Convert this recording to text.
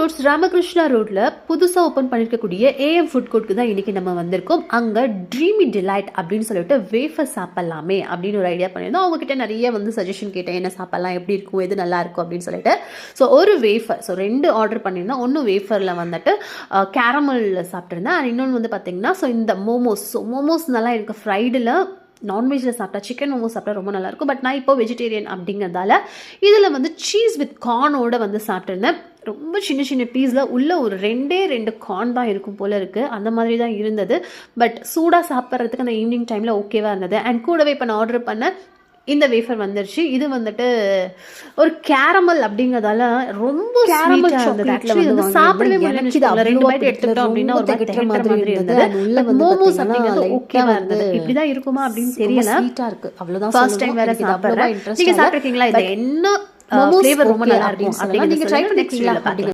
Roads Ramakrishna ரோட்ல புதுசா open பண்ணிருக்கக்கூடிய AM food கோர்ட்க்கு தான் இன்னைக்கு நம்ம வந்திருக்கோம். அங்க ட்ரீமி டிலைட் அப்படின்னு சொல்லிட்டு வேஃபர் சாப்பிடலாமே அப்படின்னு ஒரு ஐடியா பண்ணியிருந்தோம். அவங்க கிட்ட நிறைய சஜஷன் கேட்டேன், என்ன சாப்பிடலாம், எப்படி இருக்கும், எது நல்லா இருக்கும் அப்படின்னு சொல்லிட்டு. ஸோ ஒரு வேஃபர், ஸோ 2 ஆர்டர் பண்ணியிருந்தோம். ஒன்று வேஃபரில் வந்துட்டு கேரமல் சாப்பிட்ருந்தேன். அண்ட் இன்னொன்று பார்த்தீங்கன்னா ஸோ இந்த மோமோஸ் நல்லா எனக்கு ஃப்ரைடில் நான்வெஜ்ஜில் சாப்பிட்டா, சிக்கன் மோமோஸ் சாப்பிட்டா ரொம்ப நல்லாயிருக்கும். பட் நான் இப்போ வெஜிடேரியன் அப்படிங்கிறதால இதில் சீஸ் வித் கார்னோட சாப்பிட்ருந்தேன். ரொம்ப சின்ன சின்ன பீஸில் உள்ள ஒரு 2 கார்ன் தான் இருக்கும் போல இருக்குது. அந்த மாதிரி தான் இருந்தது. பட் சூடாக சாப்பிட்றதுக்கு அந்த ஈவினிங் டைமில் ஓகேவாக இருந்தது. அண்ட் கூடவே இப்போ நான் ஆர்டர் பண்ண இந்த வேஃபர் வந்துருச்சு. இது ஒரு கேரமல் அப்படிங்கிறதால ரொம்ப சாப்பிடவே முடியல. 2 பைட் எடுத்துட்டோம் அப்படின்னா ஒரு மாதிரி இருந்தது. மோமோஸ் அப்படிங்கிறது ஓகேவா இருந்தது. இப்படிதான் இருக்குமா அப்படின்னு தெரியல. அவ்வளவுதான். ஃபர்ஸ்ட் டைம் வேற சாப்பிடுறேன். நீங்க சாப்பிட்டுருக்கீங்களா? இது என்ன ஃப்ளேவர் ரொம்ப நல்லா இருக்கும் அப்படின்னு நீங்க ட்ரை பண்ணிருக்கீங்களா?